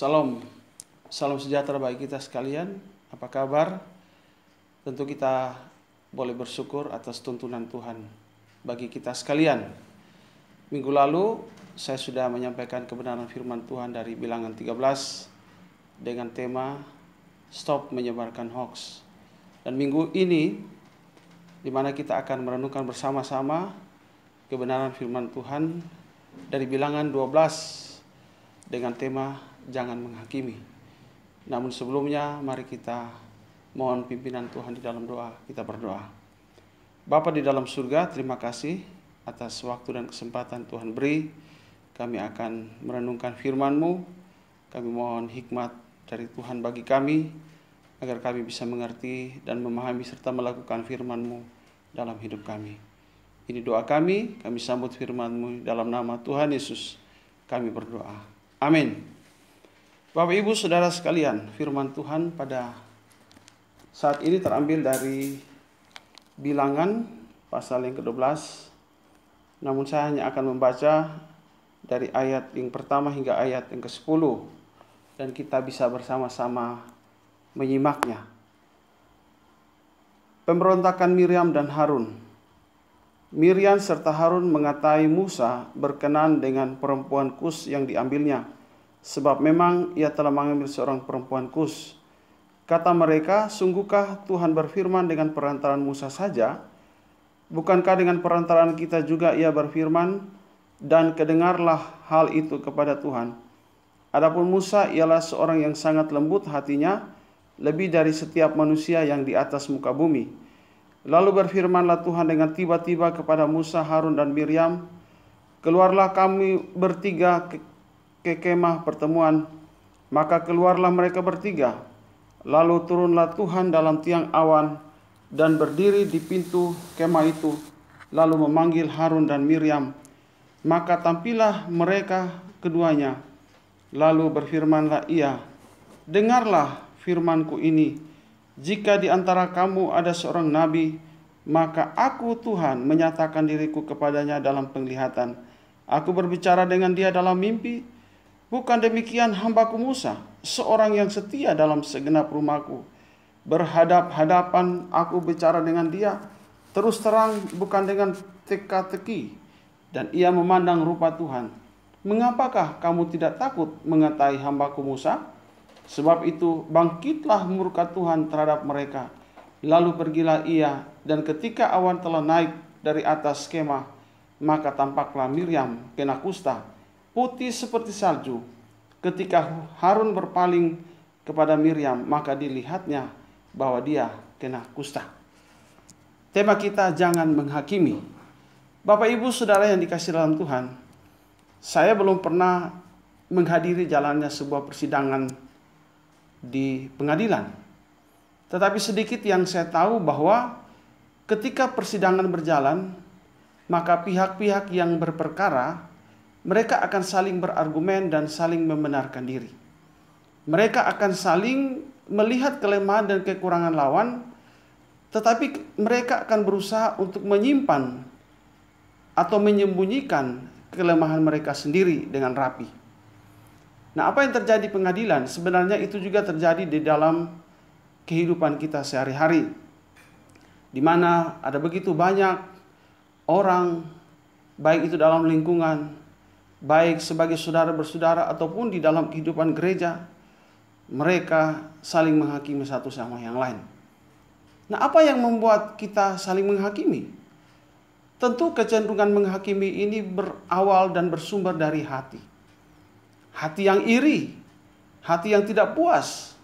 Salam, salam sejahtera bagi kita sekalian. Apa kabar? Tentu kita boleh bersyukur atas tuntunan Tuhan bagi kita sekalian. Minggu lalu saya sudah menyampaikan kebenaran firman Tuhan dari Bilangan 13 dengan tema Stop Menyebarkan Hoax. Dan minggu ini di mana kita akan merenungkan bersama-sama kebenaran firman Tuhan dari Bilangan 12 dengan tema Jangan Menghakimi. Namun sebelumnya mari kita mohon pimpinan Tuhan di dalam doa. Kita berdoa. Bapa di dalam surga, terima kasih atas waktu dan kesempatan Tuhan beri. Kami akan merenungkan firman-Mu. Kami mohon hikmat dari Tuhan bagi kami, agar kami bisa mengerti dan memahami serta melakukan firman-Mu dalam hidup kami. Ini doa kami sambut firman-Mu dalam nama Tuhan Yesus. Kami berdoa. Amin. Bapak Ibu Saudara sekalian, firman Tuhan pada saat ini terambil dari Bilangan pasal yang ke-12. Namun saya hanya akan membaca dari ayat yang pertama hingga ayat yang ke-10, dan kita bisa bersama-sama menyimaknya. Pemberontakan Miriam dan Harun. Miriam serta Harun mengatai Musa berkenan dengan perempuan Kus yang diambilnya, sebab memang ia telah mengambil seorang perempuan Kus. Kata mereka, sungguhkah Tuhan berfirman dengan perantaraan Musa saja? Bukankah dengan perantaraan kita juga ia berfirman? Dan kedengarlah hal itu kepada Tuhan. Adapun Musa ialah seorang yang sangat lembut hatinya, lebih dari setiap manusia yang di atas muka bumi. Lalu berfirmanlah Tuhan dengan tiba-tiba kepada Musa, Harun dan Miriam, keluarlah kami bertiga ke kemah pertemuan. Maka keluarlah mereka bertiga. Lalu turunlah Tuhan dalam tiang awan dan berdiri di pintu kemah itu, lalu memanggil Harun dan Miriam. Maka tampillah mereka keduanya. Lalu berfirmanlah ia, dengarlah firmanku ini. Jika di antara kamu ada seorang nabi, maka aku Tuhan menyatakan diriku kepadanya dalam penglihatan. Aku berbicara dengan dia dalam mimpi. Bukan demikian hambaku Musa, seorang yang setia dalam segenap rumahku. Berhadap-hadapan aku bicara dengan dia, terus terang bukan dengan teka-teki. Dan ia memandang rupa Tuhan. Mengapakah kamu tidak takut mengatai hambaku Musa? Sebab itu bangkitlah murka Tuhan terhadap mereka. Lalu pergilah ia, dan ketika awan telah naik dari atas kemah, maka tampaklah Miriam kena kusta, putih seperti salju. Ketika Harun berpaling kepada Miriam, maka dilihatnya bahwa dia kena kusta. Tema kita jangan menghakimi. Bapak Ibu Saudara yang dikasihi dalam Tuhan, saya belum pernah menghadiri jalannya sebuah persidangan di pengadilan. Tetapi sedikit yang saya tahu bahwa ketika persidangan berjalan, maka pihak-pihak yang berperkara mereka akan saling berargumen dan saling membenarkan diri. Mereka akan saling melihat kelemahan dan kekurangan lawan, tetapi mereka akan berusaha untuk menyimpan atau menyembunyikan kelemahan mereka sendiri dengan rapi. Nah, apa yang terjadi di pengadilan sebenarnya itu juga terjadi di dalam kehidupan kita sehari-hari, di mana ada begitu banyak orang, baik itu dalam lingkungan, baik sebagai saudara bersaudara ataupun di dalam kehidupan gereja, mereka saling menghakimi satu sama yang lain. Nah, apa yang membuat kita saling menghakimi? Tentu kecenderungan menghakimi ini berawal dan bersumber dari hati. Hati yang iri, hati yang tidak puas,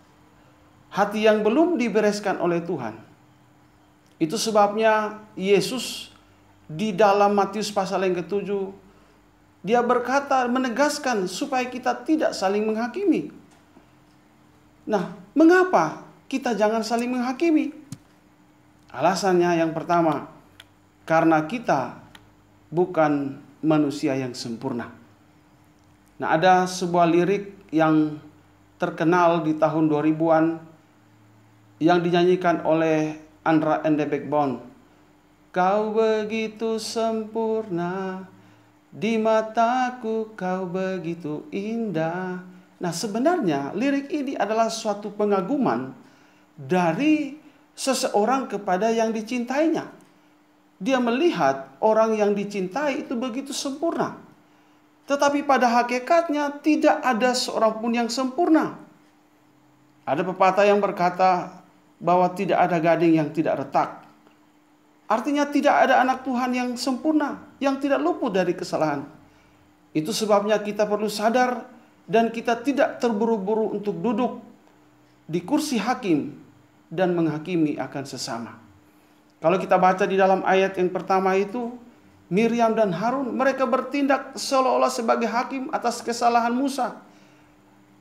hati yang belum dibereskan oleh Tuhan. Itu sebabnya Yesus di dalam Matius pasal yang ke-7, dia berkata, menegaskan supaya kita tidak saling menghakimi. Nah, mengapa kita jangan saling menghakimi? Alasannya yang pertama, karena kita bukan manusia yang sempurna. Nah, ada sebuah lirik yang terkenal di tahun 2000-an yang dinyanyikan oleh Andra and the Backbone. Kau begitu sempurna, di mataku kau begitu indah, Nah, sebenarnya lirik ini adalah suatu pengaguman dari seseorang kepada yang dicintainya. Dia melihat orang yang dicintai itu begitu sempurna. Tetapi pada hakikatnya tidak ada seorang pun yang sempurna. Ada pepatah yang berkata bahwa tidak ada gading yang tidak retak. Artinya tidak ada anak Tuhan yang sempurna, yang tidak luput dari kesalahan. Itu sebabnya kita perlu sadar dan kita tidak terburu-buru untuk duduk di kursi hakim dan menghakimi akan sesama. Kalau kita baca di dalam ayat yang pertama itu, Miriam dan Harun mereka bertindak seolah-olah sebagai hakim atas kesalahan Musa.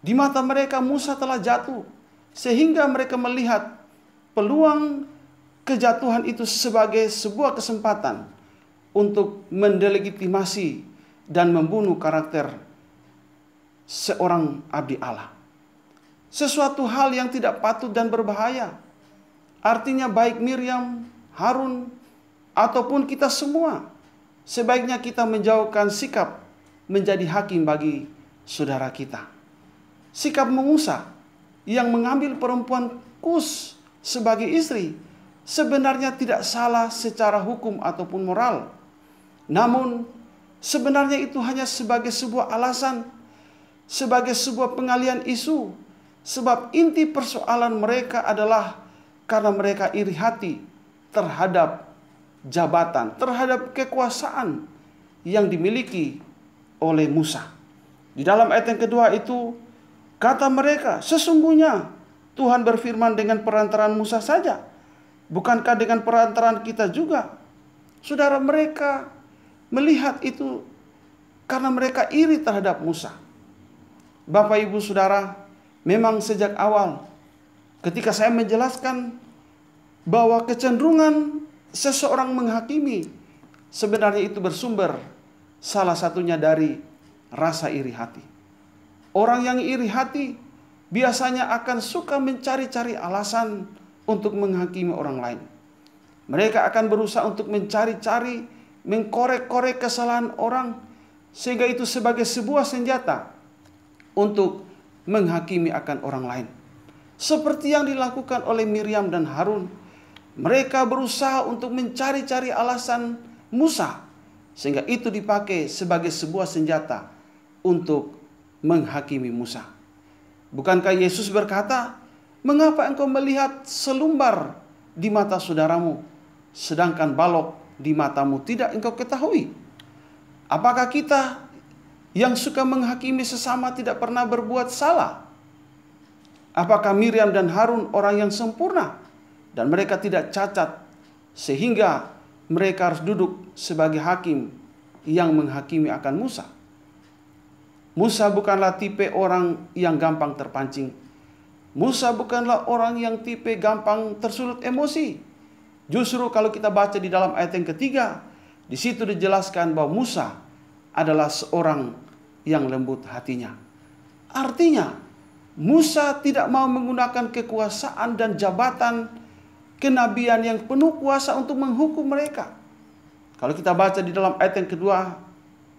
Di mata mereka Musa telah jatuh, sehingga mereka melihat peluang kejatuhan itu sebagai sebuah kesempatan untuk mendelegitimasi dan membunuh karakter seorang abdi Allah. Sesuatu hal yang tidak patut dan berbahaya. Artinya baik Miriam, Harun, ataupun kita semua, sebaiknya kita menjauhkan sikap menjadi hakim bagi saudara kita. Sikap Musa yang mengambil perempuan Kus sebagai istri sebenarnya tidak salah secara hukum ataupun moral. Namun sebenarnya itu hanya sebagai sebuah alasan, sebagai sebuah pengalian isu. Sebab inti persoalan mereka adalah karena mereka iri hati terhadap jabatan, terhadap kekuasaan yang dimiliki oleh Musa. Di dalam ayat yang kedua itu, kata mereka, sesungguhnya Tuhan berfirman dengan perantaraan Musa saja. Bukankah dengan perantaraan kita juga? Saudara, mereka melihat itu karena mereka iri terhadap Musa. Bapak, Ibu, Saudara, memang sejak awal ketika saya menjelaskan bahwa kecenderungan seseorang menghakimi sebenarnya itu bersumber salah satunya dari rasa iri hati. Orang yang iri hati biasanya akan suka mencari-cari alasan untuk menghakimi orang lain. Mereka akan berusaha untuk mencari-cari, mengkorek-korek kesalahan orang, sehingga itu sebagai sebuah senjata untuk menghakimi akan orang lain. Seperti yang dilakukan oleh Miriam dan Harun. Mereka berusaha untuk mencari-cari alasan Musa, sehingga itu dipakai sebagai sebuah senjata untuk menghakimi Musa. Bukankah Yesus berkata, mengapa engkau melihat selumbar di mata saudaramu, sedangkan balok di matamu tidak engkau ketahui? Apakah kita yang suka menghakimi sesama tidak pernah berbuat salah? Apakah Miriam dan Harun orang yang sempurna dan mereka tidak cacat sehingga mereka harus duduk sebagai hakim yang menghakimi akan Musa? Musa bukanlah tipe orang yang gampang terpancing. Musa bukanlah orang yang tipe gampang tersulut emosi. Justru kalau kita baca di dalam ayat yang ketiga, di situ dijelaskan bahwa Musa adalah seorang yang lembut hatinya. Artinya, Musa tidak mau menggunakan kekuasaan dan jabatan kenabian yang penuh kuasa untuk menghukum mereka. Kalau kita baca di dalam ayat yang kedua,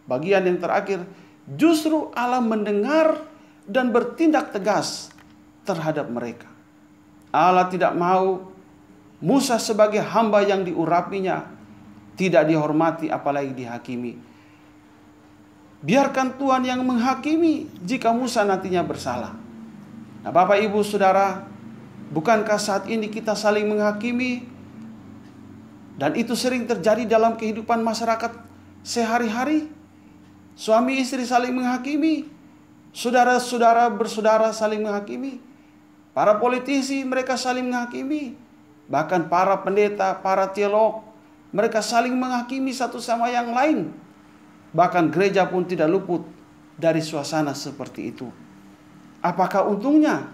bagian yang terakhir, justru Allah mendengar dan bertindak tegas terhadap mereka. Allah tidak mau Musa sebagai hamba yang diurapinya tidak dihormati apalagi dihakimi. Biarkan Tuhan yang menghakimi jika Musa nantinya bersalah. Nah, Bapak, Ibu, Saudara, bukankah saat ini kita saling menghakimi? Dan itu sering terjadi dalam kehidupan masyarakat sehari-hari. Suami istri saling menghakimi, saudara-saudara bersaudara saling menghakimi, para politisi mereka saling menghakimi, bahkan para pendeta, para teolog, mereka saling menghakimi satu sama yang lain. Bahkan gereja pun tidak luput dari suasana seperti itu. Apakah untungnya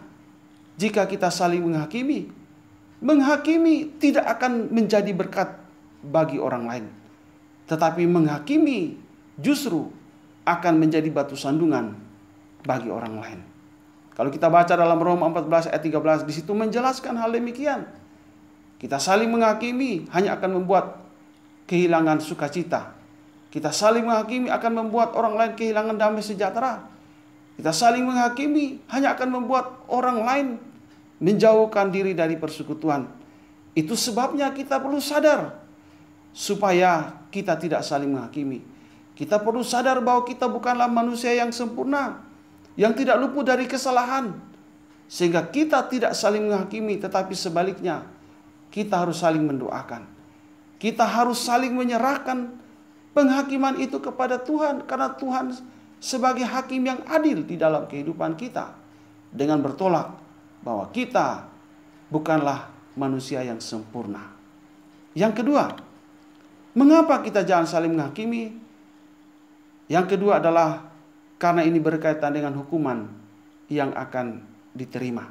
jika kita saling menghakimi? Menghakimi tidak akan menjadi berkat bagi orang lain, tetapi menghakimi justru akan menjadi batu sandungan bagi orang lain. Kalau kita baca dalam Roma 14 ayat 13, di situ menjelaskan hal demikian. Kita saling menghakimi hanya akan membuat kehilangan sukacita. Kita saling menghakimi akan membuat orang lain kehilangan damai sejahtera. Kita saling menghakimi hanya akan membuat orang lain menjauhkan diri dari persekutuan. Itu sebabnya kita perlu sadar supaya kita tidak saling menghakimi. Kita perlu sadar bahwa kita bukanlah manusia yang sempurna, yang tidak luput dari kesalahan, sehingga kita tidak saling menghakimi, tetapi sebaliknya kita harus saling mendoakan. Kita harus saling menyerahkan penghakiman itu kepada Tuhan, karena Tuhan sebagai hakim yang adil di dalam kehidupan kita, dengan bertolak bahwa kita bukanlah manusia yang sempurna. Yang kedua, mengapa kita jangan saling menghakimi? Yang kedua adalah karena ini berkaitan dengan hukuman yang akan diterima.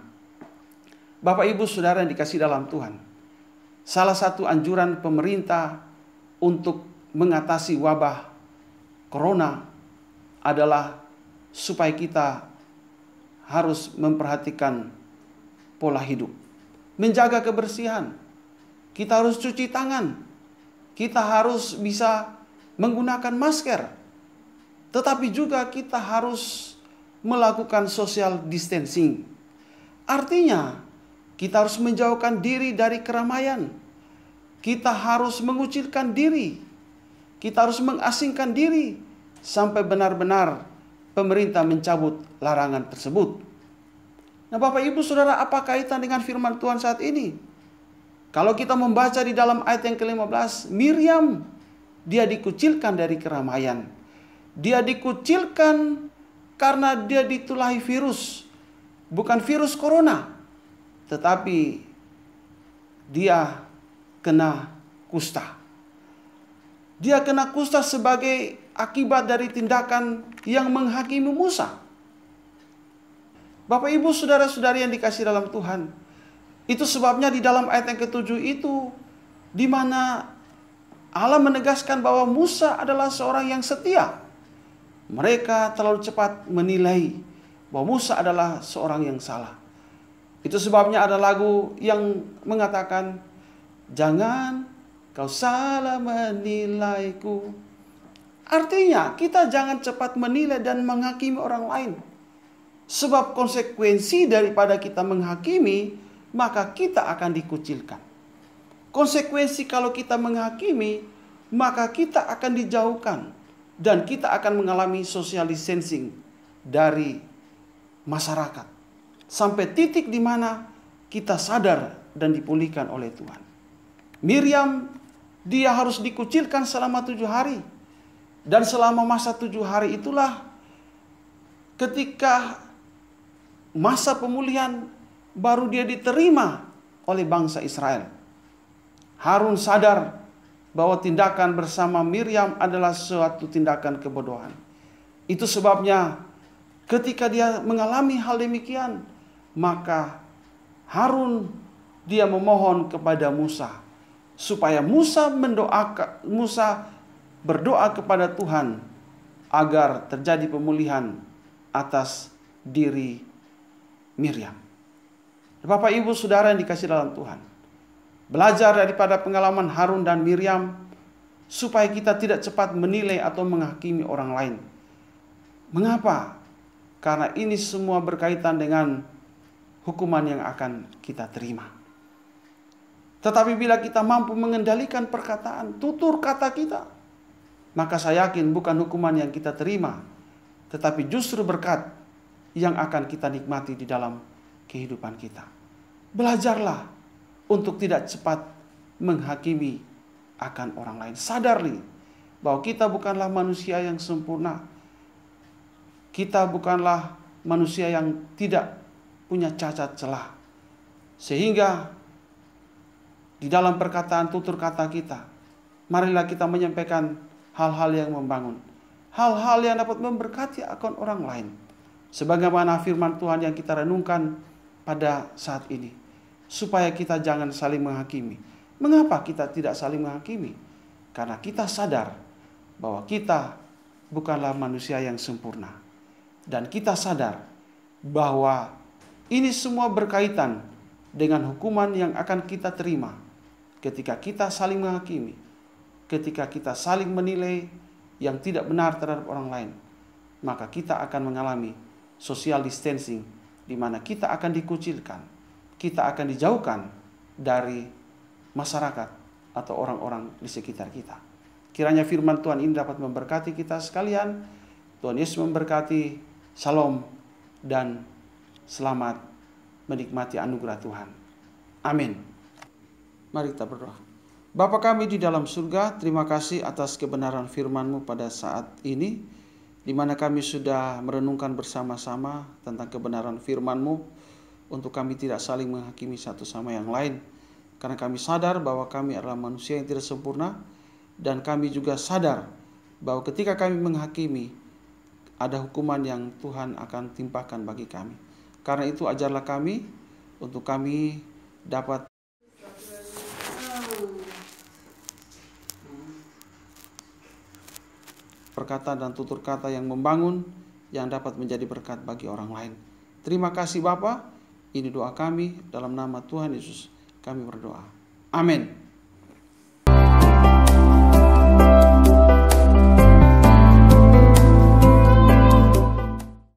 Bapak, Ibu, Saudara yang dikasihi dalam Tuhan, salah satu anjuran pemerintah untuk mengatasi wabah corona adalah supaya kita harus memperhatikan pola hidup, menjaga kebersihan. Kita harus cuci tangan, kita harus bisa menggunakan masker, tetapi juga kita harus melakukan social distancing. Artinya, kita harus menjauhkan diri dari keramaian. Kita harus mengucilkan diri. Kita harus mengasingkan diri sampai benar-benar pemerintah mencabut larangan tersebut. Nah, Bapak, Ibu, Saudara, apa kaitan dengan firman Tuhan saat ini? Kalau kita membaca di dalam ayat yang ke-15, Miriam, dia dikucilkan dari keramaian. Dia dikucilkan karena dia ditulahi virus. Bukan virus corona, tetapi dia kena kusta. Dia kena kusta sebagai akibat dari tindakan yang menghakimi Musa. Bapak, Ibu, Saudara-saudari yang dikasihi dalam Tuhan, itu sebabnya di dalam ayat yang ke-7 itu, di mana Allah menegaskan bahwa Musa adalah seorang yang setia. Mereka terlalu cepat menilai bahwa Musa adalah seorang yang salah. Itu sebabnya ada lagu yang mengatakan, jangan kau salah menilaiku. Artinya kita jangan cepat menilai dan menghakimi orang lain. Sebab konsekuensi daripada kita menghakimi, maka kita akan dikucilkan. Konsekuensi kalau kita menghakimi, maka kita akan dijauhkan. Dan kita akan mengalami social distancing dari masyarakat. Sampai titik di mana kita sadar dan dipulihkan oleh Tuhan. Miriam, dia harus dikucilkan selama 7 hari. Dan selama masa 7 hari itulah ketika masa pemulihan baru dia diterima oleh bangsa Israel. Harun sadar bahwa tindakan bersama Miriam adalah suatu tindakan kebodohan. Itu sebabnya ketika dia mengalami hal demikian, maka Harun dia memohon kepada Musa supaya Musa berdoa kepada Tuhan agar terjadi pemulihan atas diri Miriam. Bapak, Ibu, Saudara yang dikasihi dalam Tuhan, belajar daripada pengalaman Harun dan Miriam supaya kita tidak cepat menilai atau menghakimi orang lain. Mengapa? Karena ini semua berkaitan dengan hukuman yang akan kita terima. Tetapi bila kita mampu mengendalikan perkataan, tutur kata kita, maka saya yakin bukan hukuman yang kita terima, tetapi justru berkat yang akan kita nikmati di dalam kehidupan kita. Belajarlah untuk tidak cepat menghakimi akan orang lain. Sadarlah bahwa kita bukanlah manusia yang sempurna. Kita bukanlah manusia yang tidak punya cacat celah. Sehingga di dalam perkataan tutur kata kita, marilah kita menyampaikan hal-hal yang membangun. Hal-hal yang dapat memberkati akan orang lain. Sebagaimana firman Tuhan yang kita renungkan pada saat ini. Supaya kita jangan saling menghakimi. Mengapa kita tidak saling menghakimi? Karena kita sadar bahwa kita bukanlah manusia yang sempurna. Dan kita sadar bahwa ini semua berkaitan dengan hukuman yang akan kita terima ketika kita saling menghakimi, ketika kita saling menilai yang tidak benar terhadap orang lain, maka kita akan mengalami social distancing, di mana kita akan dikucilkan, kita akan dijauhkan dari masyarakat atau orang-orang di sekitar kita. Kiranya firman Tuhan ini dapat memberkati kita sekalian. Tuhan Yesus memberkati. Shalom dan selamat menikmati anugerah Tuhan. Amin. Mari kita berdoa. Bapa kami di dalam surga, terima kasih atas kebenaran firman-Mu pada saat ini, di mana kami sudah merenungkan bersama-sama tentang kebenaran firman-Mu, untuk kami tidak saling menghakimi satu sama yang lain. Karena kami sadar bahwa kami adalah manusia yang tidak sempurna, dan kami juga sadar bahwa ketika kami menghakimi, ada hukuman yang Tuhan akan timpakan bagi kami. Karena itu ajarlah kami, untuk kami dapat perkataan dan tutur kata yang membangun, yang dapat menjadi berkat bagi orang lain. Terima kasih Bapa. Ini doa kami, dalam nama Tuhan Yesus kami berdoa. Amin.